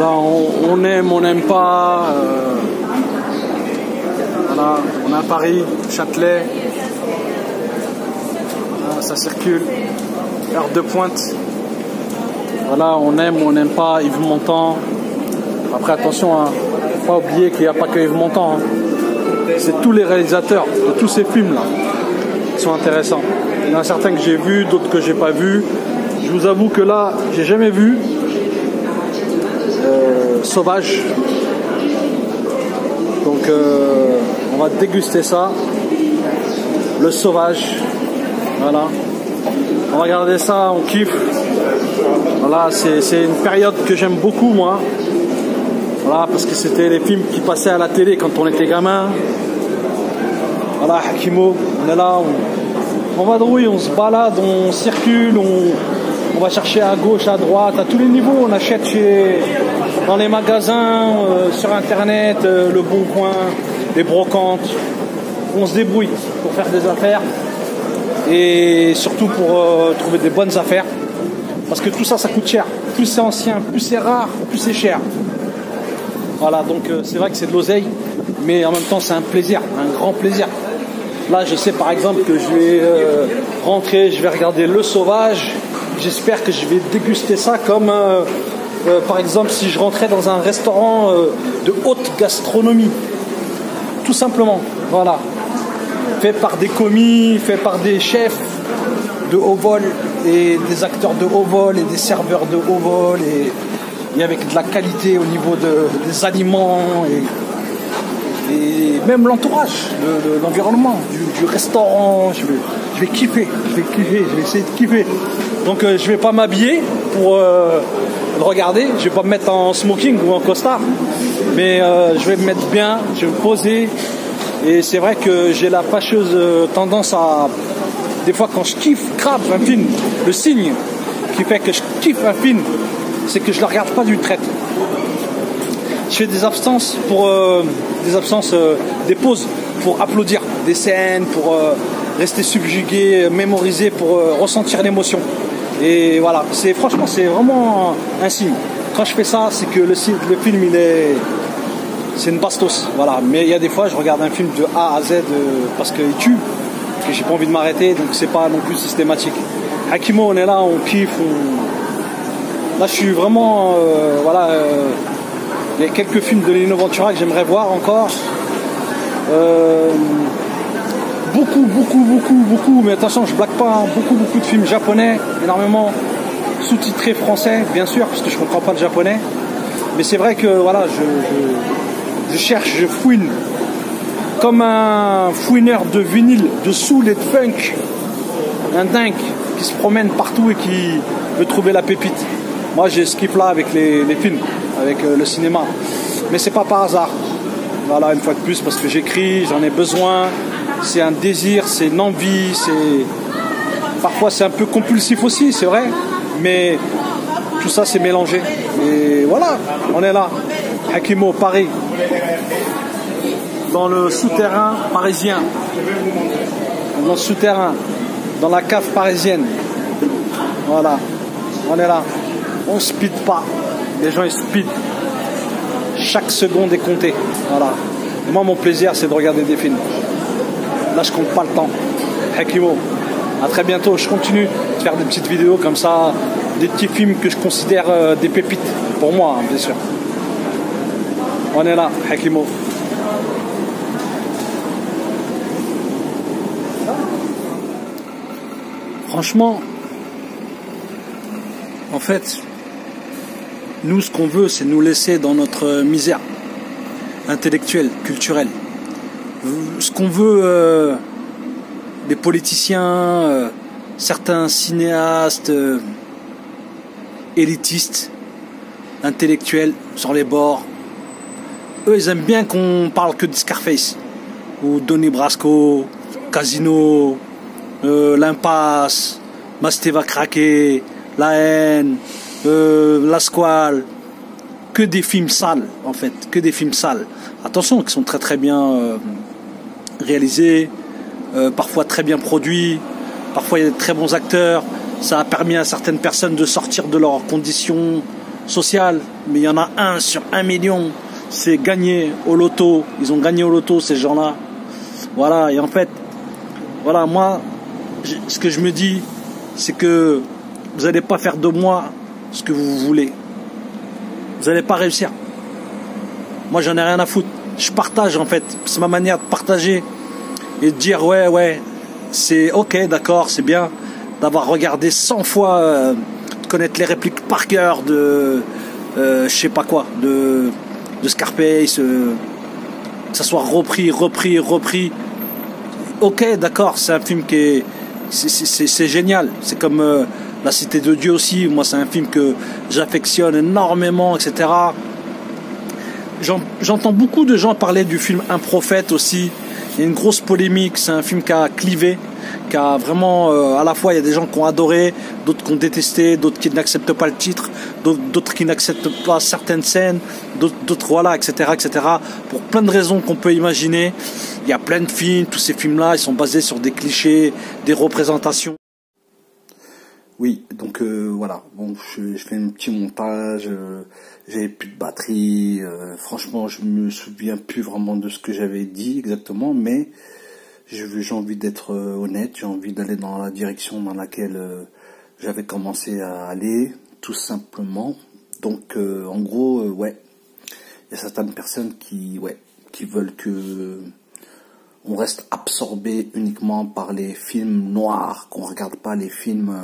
Voilà, on aime, on n'aime pas. Voilà, on est à Paris, Châtelet. Voilà, ça circule. Heure de pointe. Voilà, on aime ou on n'aime pas Yves Montand. Après, attention, hein, faut pas oublier qu'il n'y a pas que Yves Montand. Hein. C'est tous les réalisateurs de tous ces films-là qui sont intéressants. Il y en a certains que j'ai vus, d'autres que j'ai pas vus. Je vous avoue que là, j'ai jamais vu Sauvage. Donc, on va déguster ça. Le Sauvage. Voilà. On va regarder ça, on kiffe. Voilà, c'est une période que j'aime beaucoup, moi. Voilà, parce que c'était les films qui passaient à la télé quand on était gamin. Voilà, Hakimo, on est là, on vadrouille, on se balade, on circule, on va chercher à gauche, à droite, à tous les niveaux. On achète dans les magasins, sur internet, le Bon Coin, les brocantes. On se débrouille pour faire des affaires et surtout pour trouver des bonnes affaires. Parce que tout ça, ça coûte cher. Plus c'est ancien, plus c'est rare, plus c'est cher. Voilà, donc c'est vrai que c'est de l'oseille, mais en même temps c'est un plaisir, un grand plaisir. Là, je sais par exemple que je vais rentrer, je vais regarder Le Sauvage. J'espère que je vais déguster ça comme, par exemple, si je rentrais dans un restaurant de haute gastronomie. Tout simplement, voilà. Fait par des commis, fait par des chefs de haut vol et des acteurs de haut vol et des serveurs de haut vol et avec de la qualité au niveau des aliments et même l'entourage, l'environnement du restaurant. Je vais kiffer, je vais essayer de kiffer. Donc je vais pas m'habiller pour le regarder, je vais pas me mettre en smoking ou en costard, mais je vais me mettre bien, je vais me poser. Et c'est vrai que j'ai la fâcheuse tendance à, des fois quand je kiffe grave un film, le signe qui fait que je kiffe un film, c'est que je le regarde pas d'une traite. Je fais des absences des pauses pour applaudir des scènes, pour rester subjugué, mémoriser, pour ressentir l'émotion. Et voilà, franchement c'est vraiment un signe. Quand je fais ça, c'est que le film c'est une bastos. Voilà. Mais il y a des fois, je regarde un film de A à Z parce qu'il tue, que j'ai pas envie de m'arrêter, donc c'est pas non plus systématique. Hakimo, on est là, on kiffe. Là, je suis vraiment, voilà. Il y a quelques films de Lino Ventura que j'aimerais voir encore. Beaucoup, mais attention, je blague pas, hein, beaucoup de films japonais, énormément sous-titrés français, bien sûr, parce que je comprends pas le japonais. Mais c'est vrai que voilà, je cherche, je fouine comme un fouineur de vinyle, de soul et de funk, un dingue qui se promène partout et qui veut trouver la pépite. Moi, j'ai ce kiff là avec les films, avec le cinéma, mais c'est pas par hasard. Voilà, une fois de plus, parce que j'écris, j'en ai besoin. C'est un désir, c'est une envie, parfois c'est un peu compulsif aussi, c'est vrai, mais tout ça c'est mélangé. Et voilà, on est là, Hakimo, Paris, dans le souterrain parisien, dans le souterrain, dans la cave parisienne. Voilà, on est là, on speed pas, les gens ils speed. Chaque seconde est comptée. Voilà. Et moi, mon plaisir, c'est de regarder des films. Là, je compte pas le temps. Hakimo, à très bientôt. Je continue de faire des petites vidéos comme ça, des petits films que je considère des pépites. Pour moi, hein, bien sûr. On est là, Hakimo. Franchement, en fait, nous, ce qu'on veut, c'est nous laisser dans notre misère intellectuelle, culturelle. Ce qu'on veut, les politiciens, certains cinéastes, élitistes, intellectuels, sur les bords, eux, ils aiment bien qu'on parle que de Scarface, ou Donnie Brasco, Casino, L'Impasse, Masté va craquer, La haine, La Squale, que des films sales en fait, que des films sales. Attention, qui sont très très bien réalisés, parfois très bien produits, parfois il y a de très bons acteurs. Ça a permis à certaines personnes de sortir de leurs conditions social, mais il y en a 1 sur 1 million. C'est gagné au loto. Ils ont gagné au loto, ces gens-là. Voilà, et en fait, voilà, moi, ce que je me dis, c'est que vous n'allez pas faire de moi ce que vous voulez. Vous n'allez pas réussir. Moi, j'en ai rien à foutre. Je partage, en fait. C'est ma manière de partager et de dire, ouais, c'est ok, d'accord, c'est bien d'avoir regardé 100 fois, de connaître les répliques par cœur de, je sais pas quoi, de Scarface, que ça soit repris. Ok, d'accord, c'est un film qui est, c'est génial. C'est comme La Cité de Dieu aussi. Moi, c'est un film que j'affectionne énormément, etc. J'entends beaucoup de gens parler du film Un Prophète aussi. Il y a une grosse polémique. C'est un film qui a clivé, qui a vraiment, à la fois, il y a des gens qui ont adoré, d'autres qui ont détesté, d'autres qui n'acceptent pas le titre, d'autres qui n'acceptent pas certaines scènes, d'autres voilà, etc., pour plein de raisons qu'on peut imaginer. Il y a plein de films, tous ces films-là, ils sont basés sur des clichés, des représentations. Oui, donc voilà, bon, je fais un petit montage, j'avais plus de batterie, franchement, je me souviens plus vraiment de ce que j'avais dit exactement, mais j'ai envie d'être honnête, j'ai envie d'aller dans la direction dans laquelle j'avais commencé à aller, tout simplement. Donc en gros, ouais, il y a certaines personnes qui veulent que on reste absorbé uniquement par les films noirs, qu'on regarde pas les films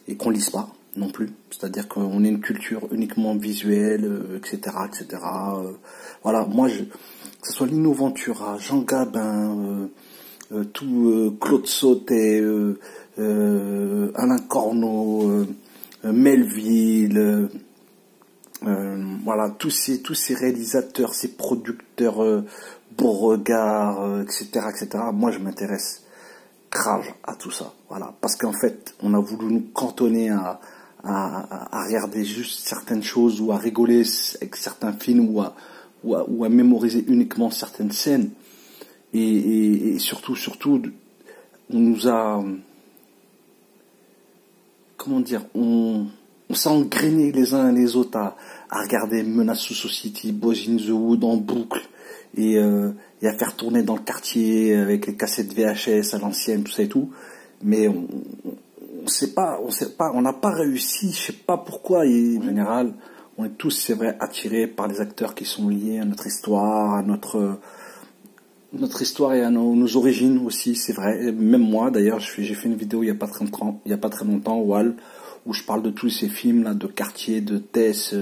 et qu'on lise pas non plus. C'est-à-dire qu'on ait une culture uniquement visuelle, etc., etc. Voilà, moi, que ce soit Lino Ventura, Jean Gabin, Claude Sautet, Alain Corneau, Melville, voilà, tous ces réalisateurs, ces producteurs, Beauregard, etc., etc. Moi, je m'intéresse grave à tout ça, voilà, parce qu'en fait, on a voulu nous cantonner à regarder juste certaines choses ou à rigoler avec certains films ou à mémoriser uniquement certaines scènes et surtout, on nous a, comment dire, on s'est engrainé les uns et les autres à regarder Menace to Society, Boys in the Hood en boucle et à faire tourner dans le quartier avec les cassettes VHS à l'ancienne, tout ça et tout. Mais on n'a pas réussi, je sais pas pourquoi. Et en général, on est tous, c'est vrai, attirés par les acteurs qui sont liés à notre histoire, à notre histoire et à nos origines aussi, c'est vrai. Et même moi, d'ailleurs, j'ai fait une vidéo il y a pas très longtemps, Wall, où je parle de tous ces films là, de quartier, de Tess,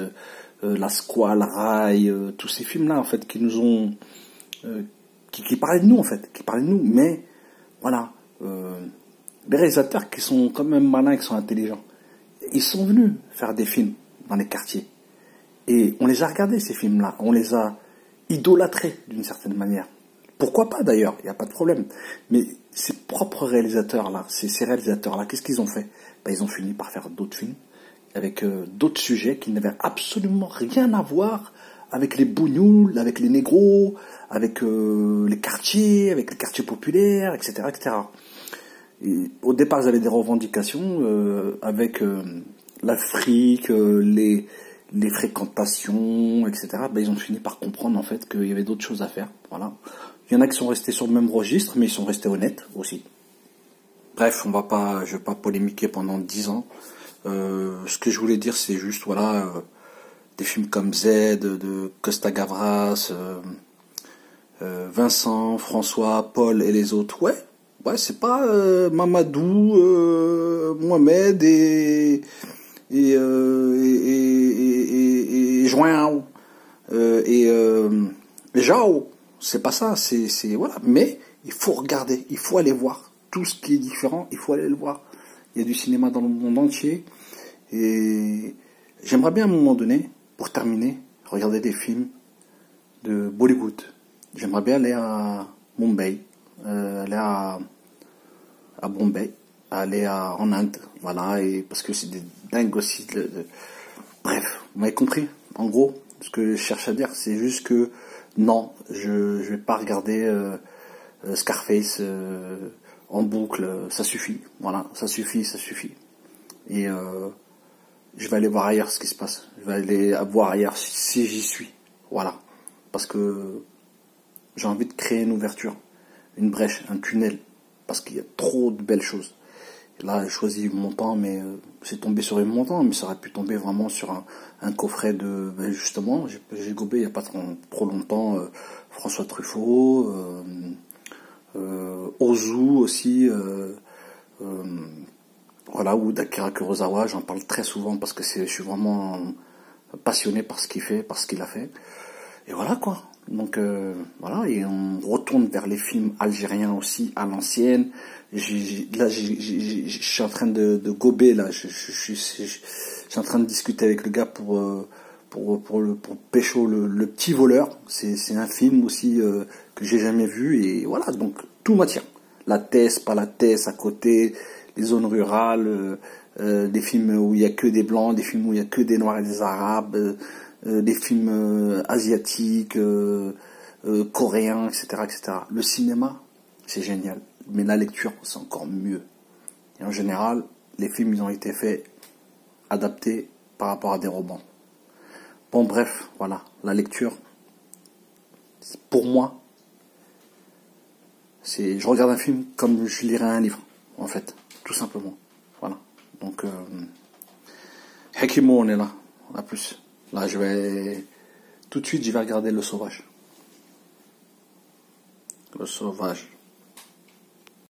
La Squale, Rail, tous ces films là en fait qui nous ont, qui parlaient de nous en fait, mais voilà, les réalisateurs qui sont quand même malins, qui sont intelligents, ils sont venus faire des films dans les quartiers et on les a regardés ces films là, on les a idolâtrés d'une certaine manière. Pourquoi pas d'ailleurs, il n'y a pas de problème. Mais ces propres réalisateurs-là, ces réalisateurs-là, qu'est-ce qu'ils ont fait? Ils ont fini par faire d'autres films avec d'autres sujets qui n'avaient absolument rien à voir avec les bougnoules, avec les négros, avec les quartiers populaires, etc., etc. Et au départ, ils avaient des revendications avec l'Afrique, les fréquentations, etc. Ils ont fini par comprendre en fait qu'il y avait d'autres choses à faire. Voilà. Il y en a qui sont restés sur le même registre, mais ils sont restés honnêtes aussi. Bref, je vais pas polémiquer pendant 10 ans. Ce que je voulais dire, c'est juste, voilà, des films comme Z, de Costa Gavras, Vincent, François, Paul et les autres. Ouais, c'est pas Mamadou, Mohamed et João et Jao. C'est pas ça, c'est voilà. Mais il faut regarder, il faut aller voir tout ce qui est différent. Il faut aller le voir. Il y a du cinéma dans le monde entier et j'aimerais bien à un moment donné, pour terminer, regarder des films de Bollywood. J'aimerais bien aller à Mumbai, aller à Bombay, aller en Inde, voilà, et parce que c'est des dingues aussi. Bref, vous m'avez compris. En gros, ce que je cherche à dire, c'est juste que non, je vais pas regarder Scarface en boucle, ça suffit, voilà, ça suffit. Et je vais aller voir ailleurs ce qui se passe. Je vais aller voir ailleurs si j'y suis. Voilà. Parce que j'ai envie de créer une ouverture, une brèche, un tunnel. Parce qu'il y a trop de belles choses. Et là, j'ai choisi une montant, mais c'est tombé sur une montant, mais ça aurait pu tomber vraiment sur un coffret de... Ben justement, j'ai gobé il n'y a pas trop longtemps François Truffaut, Ozu aussi, voilà, ou d'Akira Kurosawa. J'en parle très souvent parce que je suis vraiment passionné par ce qu'il fait, par ce qu'il a fait. Et voilà quoi. Donc voilà, et on retourne vers les films algériens aussi à l'ancienne. Là, je suis en train de gober là. Je suis en train de discuter avec le gars pour Pécho le petit voleur. C'est un film aussi que j'ai jamais vu et voilà. Donc tout m'attire. La Thèse, pas la Thèse, à côté, les zones rurales, des films où il y a que des blancs, des films où il y a que des noirs et des arabes. Des films asiatiques, coréens, etc., etc. Le cinéma, c'est génial, mais la lecture, c'est encore mieux. Et en général, les films, ils ont été faits, adaptés par rapport à des romans. Bon, bref, voilà, la lecture, pour moi, je regarde un film comme je lirais un livre, en fait, tout simplement. Voilà. Donc, Hekimo, on est là, à plus. Là, tout de suite, je vais regarder Le Sauvage. Le Sauvage.